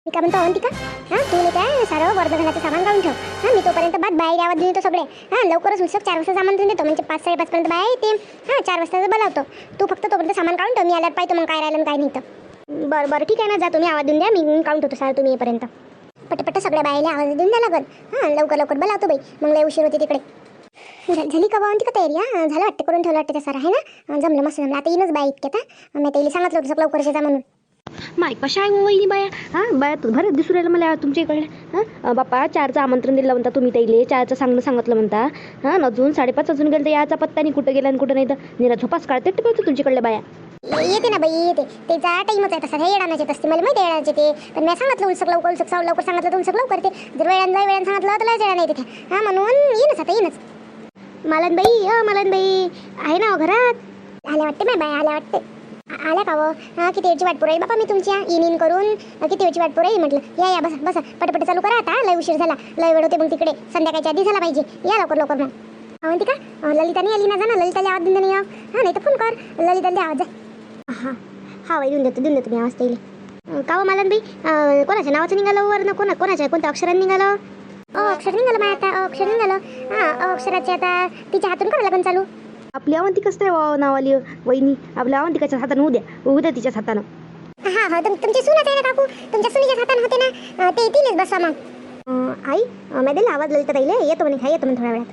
मी काय म्हणतो अवंतिका, हां तू नाही काय सारं वर्धघनाचं सामान काढून ठेव. हां मी तोपर्यंत बाहेर आवाज देतो सगळे. हां लवकरच उत्सव 4 वाजता आमंत्रण देतो, म्हणजे 5-5:30 पर्यंत बाहेर येते. हां 4 वाजता बोलावतो. तू फक्त तोपर्यंत सामान काढून ठेव, मी आल्यावर पाहतो मग काय राहिलं आणि काय नाही तर. बरं बरं ठीक आहे ना, जा तुम्ही आवाज देऊन द्या, मी काढून ठेवतो सारं तुम्ही येईपर्यंत. पटपट सगळ्या बायला आवाज देऊन द्या लागल. हां लवकर लवकर बोलावतो बाई, मग लय उशीर होते तिकडे. झाली का अवंतिका तयारी? हां झालं वाटते, करून ठेवलं वाटते त्या सारं आहे ना. जमलं मस्त जमलं. आता येईनच बाई इतक्यात. मी त्याला सांगितलं होतं लवकर जा म्हणून. माय कशा आहे वहिनी बाया? हां बाया बरं दिसू राहिलं मला तुमच्या इकडे. हां बाप्पा 4चं आमंत्रण दिलं म्हणता तुम्ही त्याइले, 4चं सांगितलं म्हणता. हां अजून 5:30 अजून गेलं तर याचा पत्ता नाही, कुठं गेला आणि कुठं नाही तर निरा झोपास काढते टिपवतो तुमच्याकडल्या बाया. येते ना बाई येते, त्याचा टाईमच आहे तसा. हे येडानाच येत असते, मला माहिती आहे येडानाच येते. पण मी सांगितलं उलसक लवकर सांगितलं तर उलसक लवकर ते. जर वेळानं सांगितलं तर लय वेळा नाही तिथे. हां म्हणून येईनच आता येईनच. मालनबाई आहे ना घरात? आल्या वाटते नाही बाई, आल्या वाटते. आल्या का व? हां किती वेळची वाट पुराई बापा मी तुमची. इन करून किती वेळची वाट पुराई म्हटलं. या बसा बसा पटपट चालू करा आता, लय उशीर झाला, लय वेळ होते मग तिकडे. संध्याकाळच्या आधी झाला पाहिजे, या लवकर लवकर. मग अवंतिका ललिताने आली ना, जा ना ललिताला आवाज देऊन या. हां नाही तर फोन कर, ललिताला आवाज जा. हां हां बाई देऊन देतो मी आवाज त्याला. का व मालनबाई कोणाच्या नावाचं निघालं वर ना, कोणाच्या कोणत्या अक्षराने निघालं? अक्षर निघालं माय आता, अक्षर निघालं. हां अक्षराचे आता तिच्या हातून करायला लागून चालू. आपली अवंतिकाच आहे नावाली वहिनी, आपल्या अवंतिकाच्या हातानं उद्या तिच्याच हातानं. हां हां तुमची सूनच आहे ना काकू, तुमच्या सुनीच्याच हातानं होते ना, ते तिलेच बसा मग. आई मी दिला आवाज ललिता ताईले, येतो म्हणे थोड्या वेळात.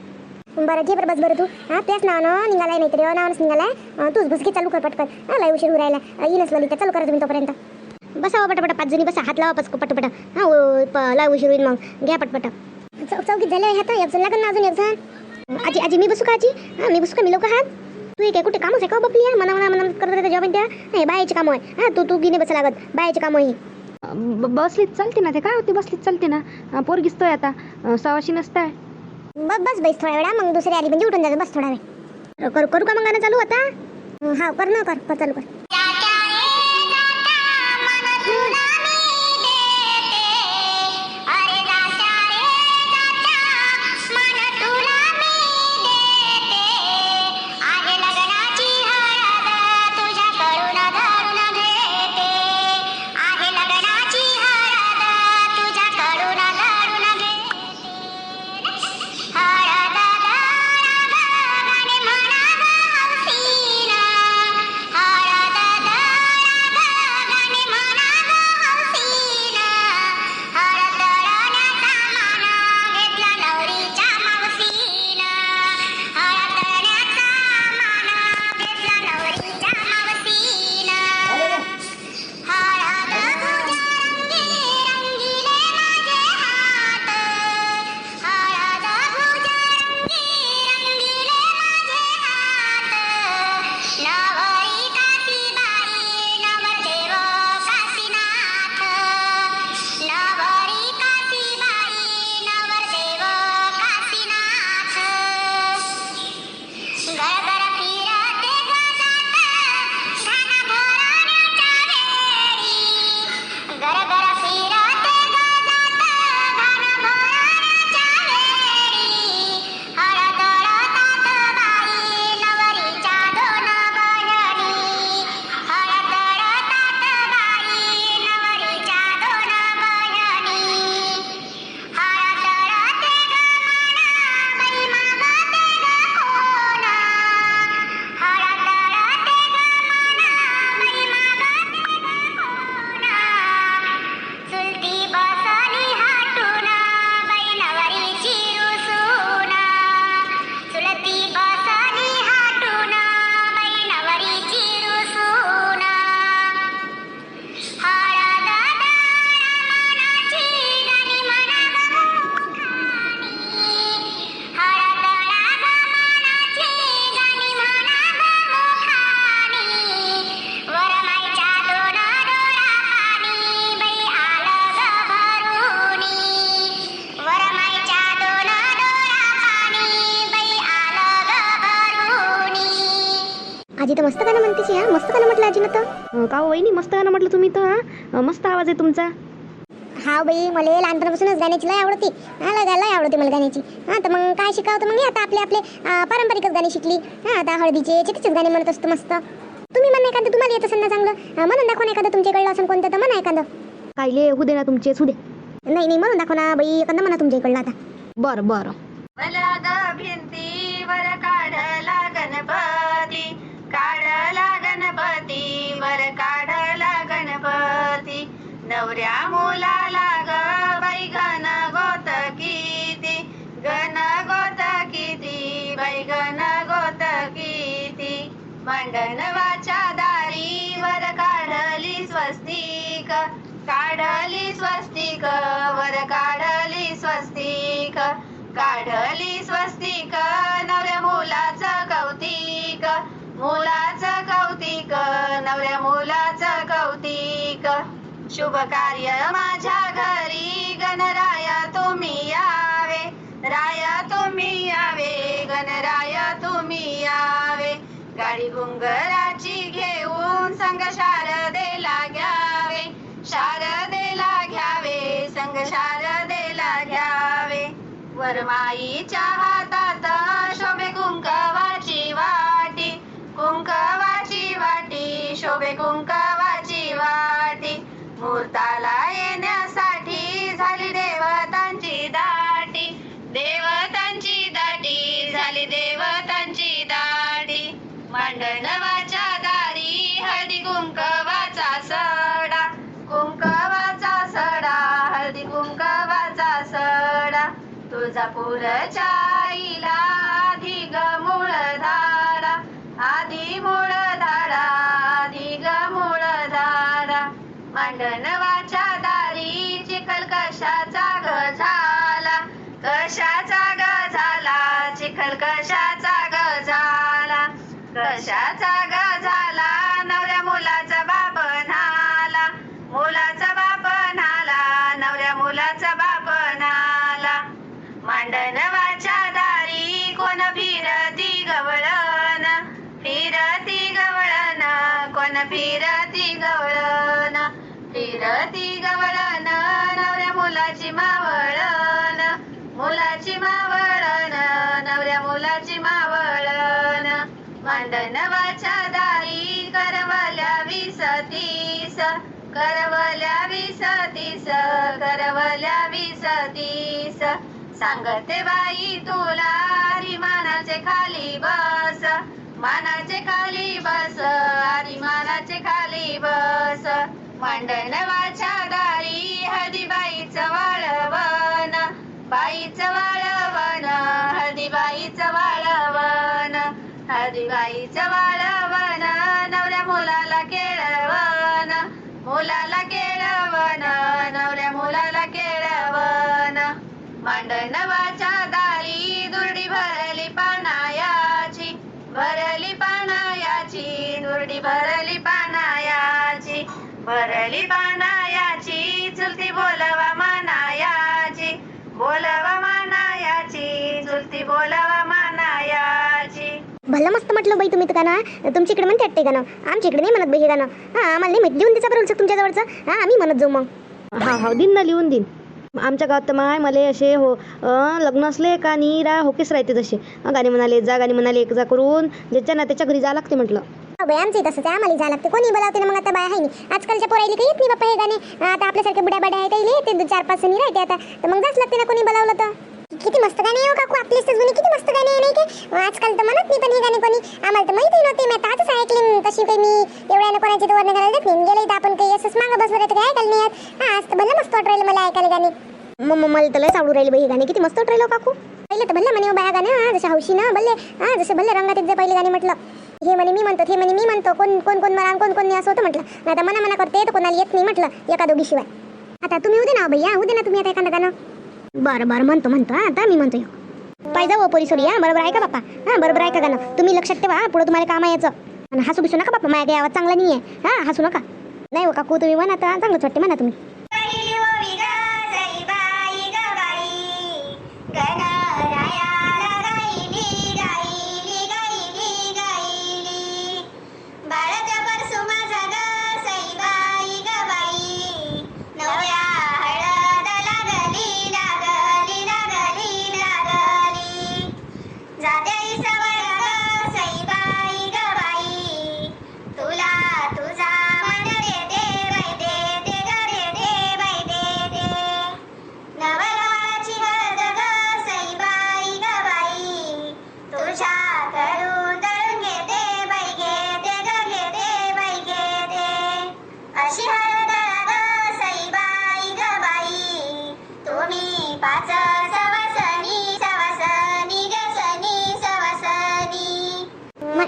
बरं घे बरं बस बरं तू. हां त्याच नावानं निघालाय, नाहीतरी नावानंच निघालाय. तूच बस घे, चालू कर पटकन. हां लय उशीर राहिला, येईनच ललिता, चालू करा तुम्ही तोपर्यंत. बसा पटपट 5 जणी बसा, हात लावा पटपट. हां लय उशीर होईल मग, घ्या पटपट. चौकीत झाले ह्यात एक जण लागन ना, अजून एक जण. आजी मी बसू का आजी? हां मी बसू का, मी लोक हात. तू काय कुठे कामच आहे का बपली? मना करत जॉब त्या नाही बायाचे काम आहे. हां तू गिने बसा लागत, बायाचे काम आहे. बसलीच चालते ना, ते काय होते बसलीच चालते ना. पोरगीच तो आता सवाशी नसताय. बस बाई थोड्या वेळा, मग दुसरी आली म्हणजे उठून जायचं. बस थोडा वेळ करू का मग गाणं चालू आता? हां कर ना, कर चालू कर. आजी तर मस्त गाणं म्हणतेची. हां मस्त गाणं म्हटलं आजीनं तर. का वहिनी मस्त गाणं म्हटलं तुम्ही तर. हां मस्त आवाज आहे तुमचा. हा बाई मला लहानपणापासूनच गाण्याची लय आवडती. हां लय आवडते मला गाण्याची. हां तर मग काय शिकावं मग आता आपले पारंपरिकच गाणी शिकली. हां आता हळदीचे चिकीचेच गाणे म्हणत असतो मस्त. तुम्ही म्हणा एखादं, तुम्हाला येत असेल ना चांगलं म्हणून दाखवा एखादं तुमच्याकडलं असं कोणतं तर म्हणा एखादं. कायले होऊ दे ना तुमचे होऊ दे. नाही नाही म्हणून दाखव ना बाई एखादा म्हणा तुमच्या इकडला आता. बरं बरं. मला ग भिंतीवर काढला गणपती, काढला गणपती, वर काढला गणपती. नवऱ्या मुलाला ग बाई गण गोत किती, गण गोत किती, बाई गण गोत किती. मांडणवाच्या दारीवर काढली स्वस्तिक, काढली स्वस्तिक, वर काढली स्वस्तिक, काढली स्वस्तिक. नवऱ्या मुलाचं कौतिक, मुलाचं कौतिक, नवऱ्या मुलाचं कौतिक. शुभ कार्य माझ्या घरी गणराया तुम्ही यावे, राया तुम्ही यावे, गणराया तुम्ही यावे. गाडी घुंगराची घेऊन संग शारदेला घ्यावे, शारदेला घ्यावे, संग शारदेला घ्यावे. वरमाईच्या हातात शोभे कुंकवाची वाटी, कुंकवाची वाटी, शोभे कुंकवाची वाटी. मुहूर्ताला येण्यासाठी झाली देवतांची दाटी, देवतांची दाटी, झाली देवतांची दाटी. मांडणवाच्या दारी हळदी कुंकवाचा सडा, कुंकवाचा सडा, हळदी कुंकवाचा सडा. तुळजापूरच्या आईला आधी ग मूळ धाडा, आधी मूळ धाडा, आधी ग मूळ धाडा. मांडणवाच्या दारी चिखल कशाचा ग झाला, कशाचा ग झाला, चिखल कशाचा ग झाला, कशाचा ग झाला. नवऱ्या मुलाचा बाप नाला, मुलाचा बाप नाला, नवऱ्या मुलाचा बाप नाला. मांडणवाच्या दारी कोण फिरती गवळण, फिरती गवळण, कोण फिरती गवळण, फिरती गवळण. नवऱ्या मुलाची मावळण, मुलाची मावळण, नवऱ्या मुलाची मावळण. मांडणवाच्या दारी करवल्या 20-30, करवल्या 20-30, करवल्या 20-30. सांगते बाई तुला आरी मानाचे खाली बस, मानाचे खाली बस, आरी मानाचे खाली बस. मांडणवाच्या दारी हळदीबाईचं वाळवण, बाईचं वाळवण, हळदीबाईचं वाळवण, हळदीबाईचं वाळवण. नवऱ्या मुलाला केळवण, मुलाला केळवण, नवऱ्या मुलाला केळवण. मांडणवाच्या दारी दुर्डी भरली पानायाची, भरली पानायाची, दुर्डी भरली पानायाची, भरली पानायाची. चुलती बोलवा मानायाची, बोलवा मानायाची, चुलती बोलवा मानायाची. भलं मस्त म्हटलं बाई तुम्ही तर गाणं. तुमच्या इकडे म्हणते वाटते गाणं, आमच्या इकडे नाही म्हणत बाई हे गाणं. हां आम्हाला नाही लिहून द्यायचा बरोबर तुमच्या जवळचं. हां आम्ही म्हणत जाऊ मग. हा दिन ना लिहून देईन. आमच्या गावात तर माय मला असे हो लग्न असले का नीरा होकेच राहते तसे. गाणी म्हणाले जा, गाणी म्हणाले एक जा करून ज्याच्या ना त्याच्या घरी जा लागते म्हटलं. बाई आमचं तसंच आहे, आम्हाला जा लागते. कोणी बोलावते ना मग आता बाय आहे नाही. आजकालच्या पोरायली काही येत नाही बाप्पा हे गाणे. आता आपल्यासारखे बुड्या बाड्या आहे काही ते 4-5 जणी राहते आता, तर मग जाच लागते ना कोणी बोलावलं तर. किती मस्त गाणे आहे हो काकू, आपलेच जुने किती मस्त गाणे आहे नाही काय. आजकाल तर म्हणत नाही पण हे गाणे कोणी. आम्हाला तर माहिती नव्हते. मी आताच ऐकले. तशी काही मी एवढ्यानं कोणाची तर वर्ण घालायला देत नाही. गेले तर आपण काही असंच मागं बसलं तर काय ऐकायला नाही येत. हां आज तर भलं मस्त वाटू राहिलं मला ऐकायला गाणे. मला तर लयच आवडू राहिले बाई हे गाणे. किती मस्त वाटू राहिलं काकू. पहिले तर भल्ला म्हणे बाया गाणं जसं हौशी ना भल्ले. हां जसं भल्ले रंगात जे पहिले गाणे म्हटलं. हे म्हणे मी म्हणतो, हे म्हणे मी म्हणतो, कोण कोण कोण मला कोण कोण नाही असं होतं म्हटलं. नाही तर मना करते तर कोणाला येत नाही म्हटलं एका दोघी शिवाय. आता तुम्ही उद्या ना भैया, उद्या ना तुम्ही आता एखादं गाणं. बरं बरं म्हणतो हां. आता मी म्हणतो पाहिजे हो पोरी सोरी. हां बरोबर आहे का बाप्पा. हां बरोबर आहे का गाणं. तुम्ही लक्षात ठेवा पुढं तुम्हाला काम यायचं. आणि हसू बिसू नका बाप्पा, माझ्या काही आवाज चांगला नाही आहे. हां हसू नका. नाही हो काकू तुम्ही म्हणा तर चांगलंच वाटते म्हणा तुम्ही.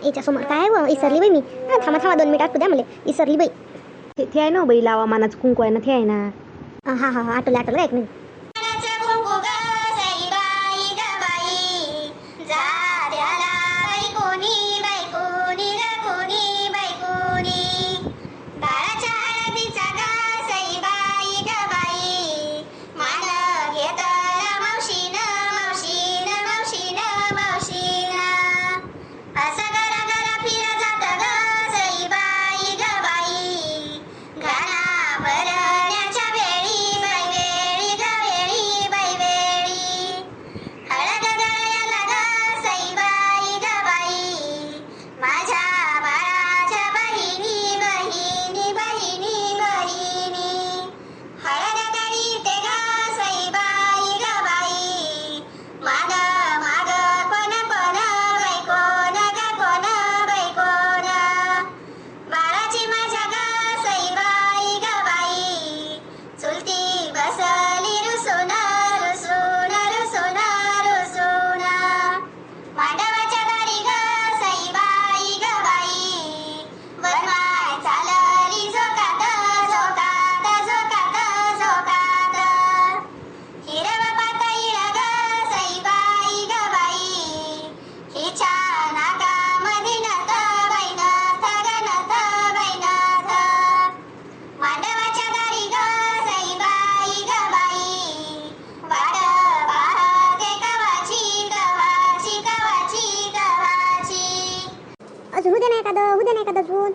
याच्या समोर काय व इसरली बाई मी. थांबा 2 मिनिट असू द्या मला. इसरली बाई. ते आहे ना बाई लावा मानाचं कुंकू आहे ना ते आहे ना. हा आटोला का 1 मिनिट. अजून उद्या नाही एखादं अजून.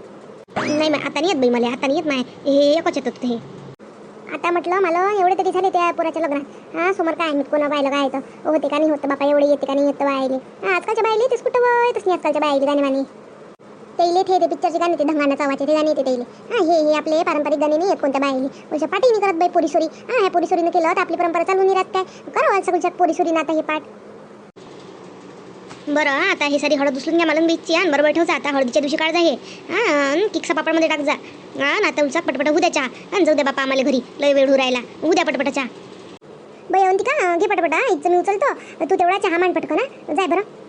नाही आता नाही येत बाई मला. आता नाही येत नाही. हे एकच येत होतं हे. आता म्हटलं मला एवढे तरी झाले त्या पोराच्या लग्नात. समोर काय मी कोणा बायला काय येतं होते का नाही होतं बापा एवढे येते का नाही येतं बायले. आजकालच्या बायले तेच कुठं येतच नाही आजकालच्या बायले गाणे माने. तेले ते पिक्चरचे गाणे ते ढंगाणा चावाचे ते गाणे येते तेले. हे आपले पारंपरिक गाणे नाही येत कोणत्या बायले. पैसा पाठी नाही करत बाई पोरीसोरी. ह्या पोरीसोरीनं केलं तर आपली परंपरा चालू नाही राहत काय. करावं सगळ्या पोरीसोरीनं आता हे पाठ. बरं आता हे सारी हळद उचलून घ्या मला बीचची. आणि बरोबर ठेवचा आता हळदीच्या दिवशी काढजा हे. किक्सा पापडमध्ये टाक जा. आता उलचा पटपट उद्या चहा. आणि जाऊ द्या बापा आम्हाला घरी लय वेळ राहिला. उद्या पटपट चहा. बाई अवंतिका घे पटपट. इथचं मी उचलतो तू तेवढा चहा मान पटकन. जाय बरं.